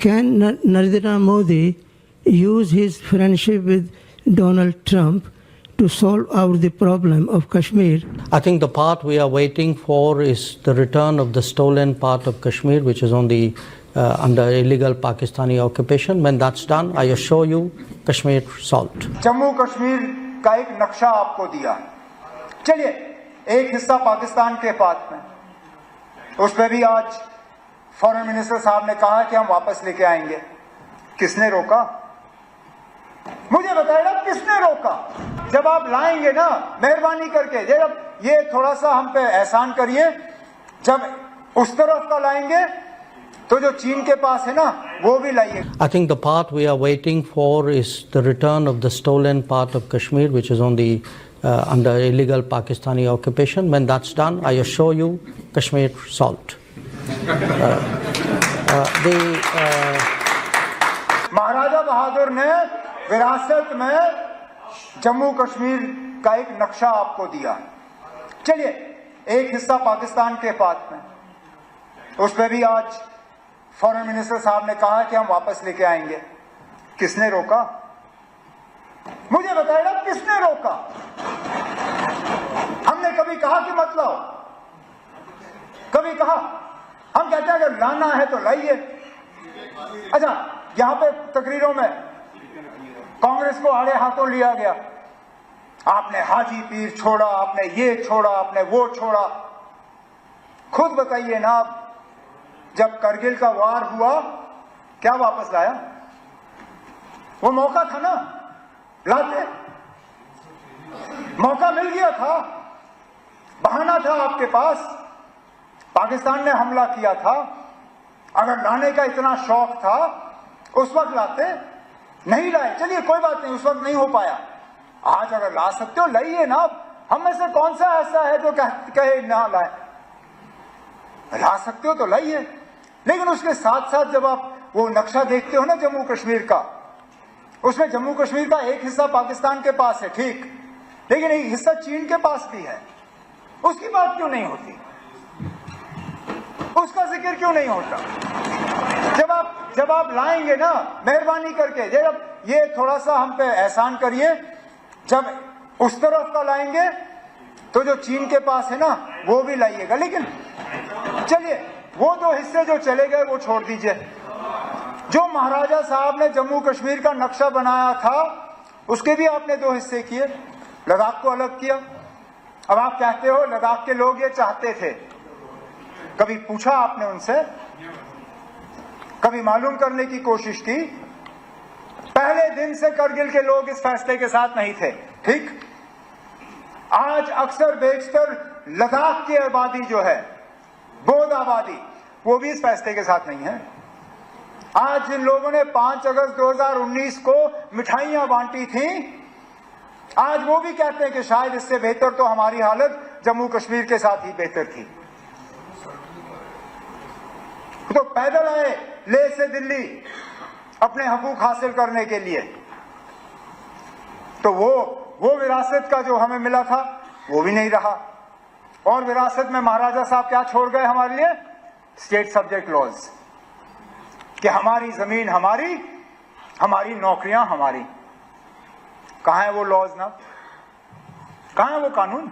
Can Narendra Modi use his friendship with Donald Trump to solve out the problem of Kashmir? I think the part we are waiting for is the return of the stolen part of Kashmir, which is on the under illegal Pakistani occupation. When that's done, I assure you, Kashmir solved. Jammu Kashmir का एक नक्शा आपको दिया, चलिए एक हिस्सा पाकिस्तान के पास में, उस पर भी आज फॉरेन मिनिस्टर साहब ने कहा कि हम वापस लेके आएंगे। किसने रोका? मुझे बताइए किसने रोका? जब आप लाएंगे ना, मेहरबानी करके जब ये थोड़ा सा हम पे एहसान करिए, जब उस तरफ का लाएंगे तो जो चीन के पास है ना वो भी लाइए। I think the part we are waiting for is the return of the stolen part of Kashmir, which is on the under illegal Pakistani occupation. When that's done, I assure you, Kashmir solved. महाराजा बहादुर ने विरासत में जम्मू कश्मीर का एक नक्शा आपको दिया, चलिए एक हिस्सा पाकिस्तान के पास में, उस पर भी आज फॉरेन मिनिस्टर साहब ने कहा कि हम वापस लेके आएंगे। किसने रोका? मुझे बताइए किसने रोका? हमने कभी कहा कि मत लाओ? कभी कहा? हम कहते हैं अगर लाना है तो लाइए। अच्छा, यहां पे तकरीरों में कांग्रेस को आड़े हाथों लिया गया, आपने हाजी पीर छोड़ा, आपने ये छोड़ा, आपने वो छोड़ा। खुद बताइए ना, जब करगिल का वार हुआ क्या वापस लाया? वो मौका था ना, लाते, मौका मिल गया था, बहाना था आपके पास। पाकिस्तान ने हमला किया था, अगर लाने का इतना शौक था उस वक्त लाते, नहीं लाए, चलिए कोई बात नहीं, उस वक्त नहीं हो पाया। आज अगर ला सकते हो लाइए ना। हम में से कौन सा ऐसा है जो कहे ना लाए? ला सकते हो तो लाइए। लेकिन उसके साथ साथ जब आप वो नक्शा देखते हो ना जम्मू कश्मीर का, उसमें जम्मू कश्मीर का एक हिस्सा पाकिस्तान के पास है, ठीक, लेकिन एक हिस्सा चीन के पास भी है। उसकी बात क्यों नहीं होती? उसका जिक्र क्यों नहीं होता? जब आप लाएंगे ना, मेहरबानी करके जब ये थोड़ा सा हम पे एहसान करिए, जब उस तरफ का लाएंगे तो जो चीन के पास है ना वो भी लाइएगा। लेकिन चलिए वो दो हिस्से जो चले गए वो छोड़ दीजिए। जो महाराजा साहब ने जम्मू कश्मीर का नक्शा बनाया था उसके भी आपने दो हिस्से किए, लद्दाख को अलग किया। अब आप कहते हो लद्दाख के लोग ये चाहते थे, कभी पूछा आपने उनसे? कभी मालूम करने की कोशिश की? पहले दिन से करगिल के लोग इस फैसले के साथ नहीं थे, ठीक। आज अक्सर बेशतर लद्दाख की आबादी जो है, बौद्ध आबादी, वो भी इस फैसले के साथ नहीं है। आज जिन लोगों ने 5 अगस्त 2019 को मिठाइयां बांटी थी, आज वो भी कहते हैं कि शायद इससे बेहतर तो हमारी हालत जम्मू कश्मीर के साथ ही बेहतर थी। तो पैदल आए लेह से दिल्ली अपने हकूक हासिल करने के लिए, तो वो विरासत का जो हमें मिला था वो भी नहीं रहा। और विरासत में महाराजा साहब क्या छोड़ गए हमारे लिए? स्टेट सब्जेक्ट लॉज, कि हमारी जमीन हमारी, हमारी नौकरियां हमारी। कहां है वो लॉज ना? कहां है वो कानून?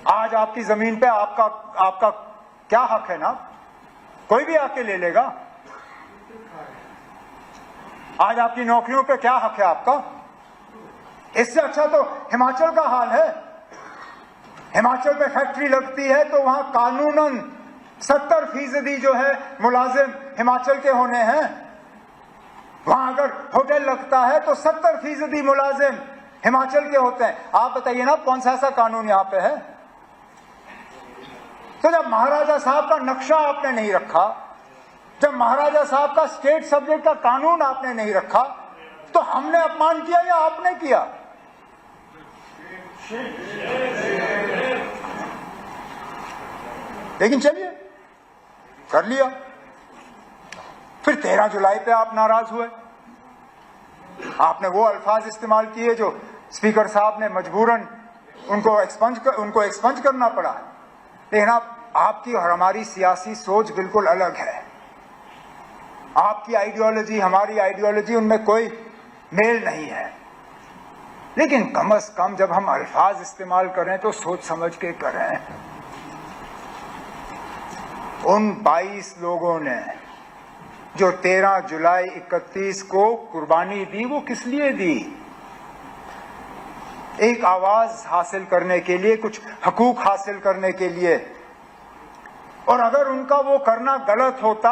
आज आपकी जमीन पे आपका क्या हक है ना? कोई भी आके ले लेगा। आज आपकी नौकरियों पे क्या हक है आपका? इससे अच्छा तो हिमाचल का हाल है। हिमाचल में फैक्ट्री लगती है तो वहां कानूनन 70% जो है मुलाजिम हिमाचल के होने हैं। वहां अगर होटल लगता है तो 70% मुलाजिम हिमाचल के होते हैं। आप बताइए ना कौन सा ऐसा कानून यहां पे है? तो जब महाराजा साहब का नक्शा आपने नहीं रखा, जब महाराजा साहब का स्टेट सब्जेक्ट का कानून आपने नहीं रखा, तो हमने अपमान किया या आपने किया? लेकिन चलिए कर लिया। फिर 13 जुलाई पे आप नाराज हुए, आपने वो अल्फाज इस्तेमाल किए जो स्पीकर साहब ने मजबूरन उनको एक्सपंज करना पड़ा। लेकिन आप आपकी और हमारी सियासी सोच बिल्कुल अलग है। आपकी आइडियोलॉजी, हमारी आइडियोलॉजी, उनमें कोई मेल नहीं है। लेकिन कम से कम जब हम अल्फाज इस्तेमाल करें तो सोच समझ के करें। उन 22 लोगों ने जो 13 जुलाई 31 को कुर्बानी दी, वो किस लिए दी? एक आवाज हासिल करने के लिए, कुछ हकूक हासिल करने के लिए। और अगर उनका वो करना गलत होता,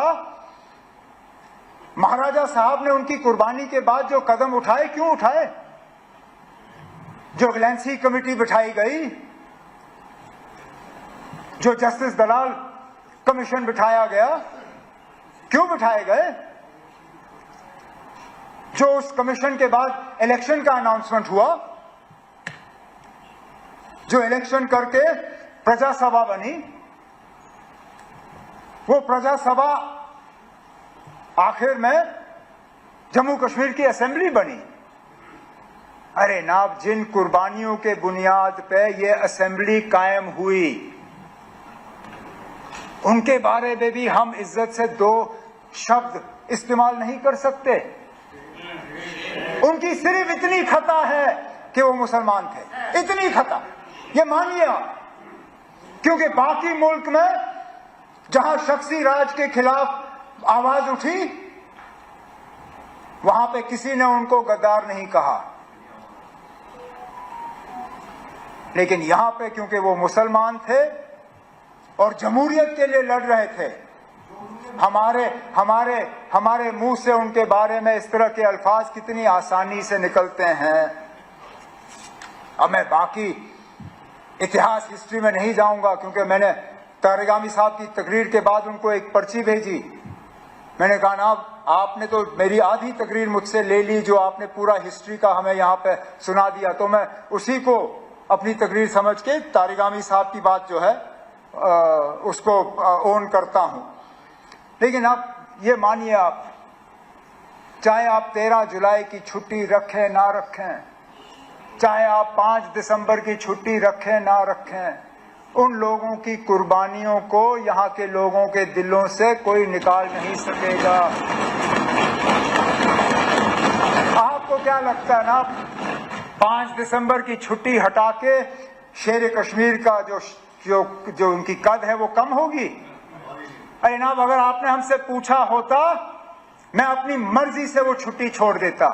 महाराजा साहब ने उनकी कुर्बानी के बाद जो कदम उठाए, क्यों उठाए? जो विजिलेंस कमेटी बिठाई गई, जो जस्टिस दलाल कमीशन बिठाया गया, क्यों बिठाए गए? जो उस कमीशन के बाद इलेक्शन का अनाउंसमेंट हुआ, जो इलेक्शन करके प्रजा सभा बनी, वो प्रजा सभा आखिर में जम्मू कश्मीर की असेंबली बनी। अरे नाब, जिन कुर्बानियों के बुनियाद पे ये असेंबली कायम हुई, उनके बारे में भी हम इज्जत से 2 शब्द इस्तेमाल नहीं कर सकते। उनकी सिर्फ इतनी खता है कि वो मुसलमान थे, इतनी खता, ये मानिए आप। क्योंकि बाकी मुल्क में जहां शख्सी राज के खिलाफ आवाज उठी, वहां पे किसी ने उनको गद्दार नहीं कहा। लेकिन यहां पे क्योंकि वो मुसलमान थे और जमहूरियत के लिए लड़ रहे थे, हमारे मुंह से उनके बारे में इस तरह के अल्फाज कितनी आसानी से निकलते हैं। अब मैं बाकी इतिहास, हिस्ट्री में नहीं जाऊंगा, क्योंकि मैंने तारिगामी साहब की तकरीर के बाद उनको एक पर्ची भेजी। मैंने कहा ना, आपने तो मेरी आधी तकरीर मुझसे ले ली, जो आपने पूरा हिस्ट्री का हमें यहाँ पे सुना दिया, तो मैं उसी को अपनी तकरीर समझ के तारिगामी साहब की बात जो है उसको ओन करता हूं। लेकिन आप ये मानिए, आप चाहे आप 13 जुलाई की छुट्टी रखें ना रखें, चाहे आप 5 दिसंबर की छुट्टी रखें ना रखें, उन लोगों की कुर्बानियों को यहाँ के लोगों के दिलों से कोई निकाल नहीं सकेगा। आपको क्या लगता है ना, 5 दिसंबर की छुट्टी हटा के शेर कश्मीर का जो उनकी कद है वो कम होगी? अरे नाब, अगर आपने हमसे पूछा होता, मैं अपनी मर्जी से वो छुट्टी छोड़ देता।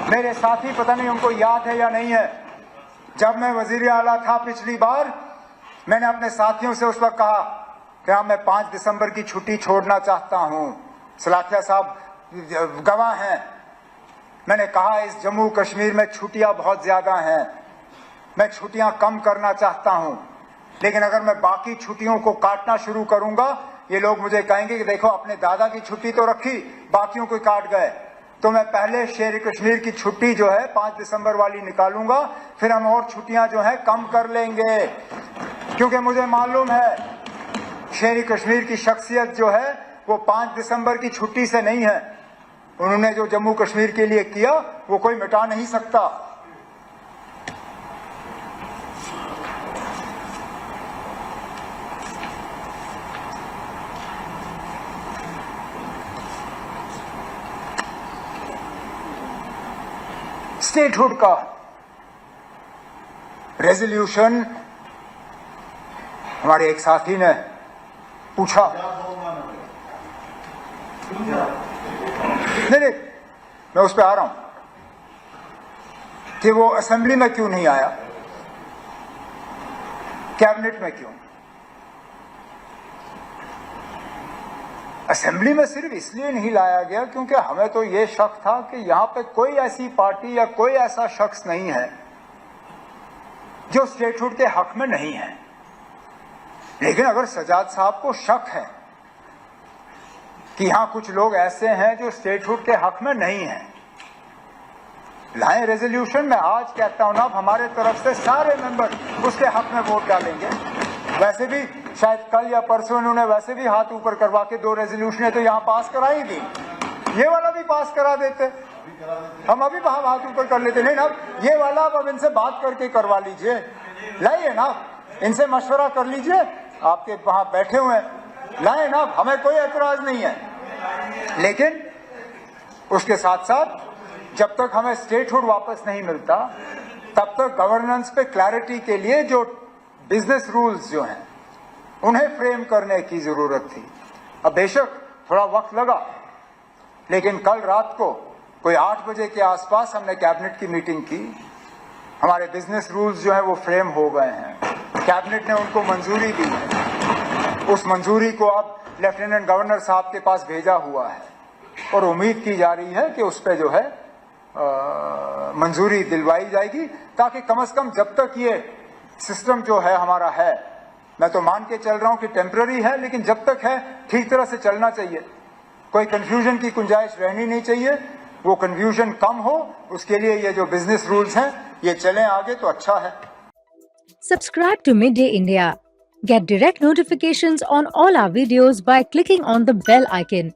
मेरे साथी, पता नहीं उनको याद है या नहीं है, जब मैं वजीर आला था पिछली बार, मैंने अपने साथियों से उस वक्त कहा कि हाँ, मैं 5 दिसंबर की छुट्टी छोड़ना चाहता हूं। सलाथिया साहब गवाह हैं। मैंने कहा, इस जम्मू कश्मीर में छुट्टियां बहुत ज्यादा हैं, मैं छुट्टियां कम करना चाहता हूं। लेकिन अगर मैं बाकी छुट्टियों को काटना शुरू करूंगा, ये लोग मुझे कहेंगे कि देखो, अपने दादा की छुट्टी तो रखी, बाकियों को काट गए। तो मैं पहले शेर कश्मीर की छुट्टी जो है 5 दिसंबर वाली निकालूंगा, फिर हम और छुट्टियां जो है कम कर लेंगे। क्योंकि मुझे मालूम है शेर कश्मीर की शख्सियत जो है वो 5 दिसंबर की छुट्टी से नहीं है। उन्होंने जो जम्मू कश्मीर के लिए किया वो कोई मिटा नहीं सकता। स्टेटहुड का रेजोल्यूशन, हमारे एक साथी ने पूछा, नहीं, मैं उस पर आ रहा हूं कि वो असेंबली में क्यों नहीं आया, कैबिनेट में क्यों? असेंबली में सिर्फ इसलिए नहीं लाया गया क्योंकि हमें तो ये शक था कि यहां पे कोई ऐसी पार्टी या कोई ऐसा शख्स नहीं है जो स्टेटहुड के हक में नहीं है। लेकिन अगर सजाद साहब को शक है कि यहां कुछ लोग ऐसे हैं जो स्टेटहुड के हक में नहीं हैं, लाएं रेजोल्यूशन। में आज कहता हूं ना, हमारे तरफ से सारे मेंबर उसके हक में वोट डालेंगे। वैसे भी शायद कल या परसों इन्होंने वैसे भी हाथ ऊपर करवा के 2 रेजोल्यूशन तो यहां पास कराई थी, ये वाला भी पास करा देते, हम अभी हाथ ऊपर कर लेते। नहीं ना, ये वाला अब इनसे बात करके करवा लीजिए, लाइए ना, इनसे मशवरा कर लीजिए आपके वहां बैठे हुए हैं, लाएं ना, हमें कोई एतराज नहीं है। लेकिन उसके साथ साथ जब तक हमें स्टेटहुड वापस नहीं मिलता तब तक गवर्नेंस पे क्लैरिटी के लिए जो बिजनेस रूल्स जो हैं उन्हें फ्रेम करने की जरूरत थी। अब बेशक थोड़ा वक्त लगा, लेकिन कल रात को कोई 8 बजे के आसपास हमने कैबिनेट की मीटिंग की। हमारे बिजनेस रूल्स जो है वो फ्रेम हो गए हैं, कैबिनेट ने उनको मंजूरी दी है। उस मंजूरी को अब लेफ्टिनेंट गवर्नर साहब के पास भेजा हुआ है और उम्मीद की जा रही है कि उस पर जो है मंजूरी दिलवाई जाएगी, ताकि कम से कम जब तक ये सिस्टम जो है हमारा है, मैं तो मान के चल रहा हूं कि टेम्पररी है, लेकिन जब तक है ठीक तरह से चलना चाहिए, कोई कंफ्यूजन की गुंजाइश रहनी नहीं चाहिए। वो कंफ्यूजन कम हो, उसके लिए ये जो बिजनेस रूल्स हैं ये चलें आगे तो अच्छा है। Subscribe to Midday India. Get direct notifications on all our videos by clicking on the bell icon.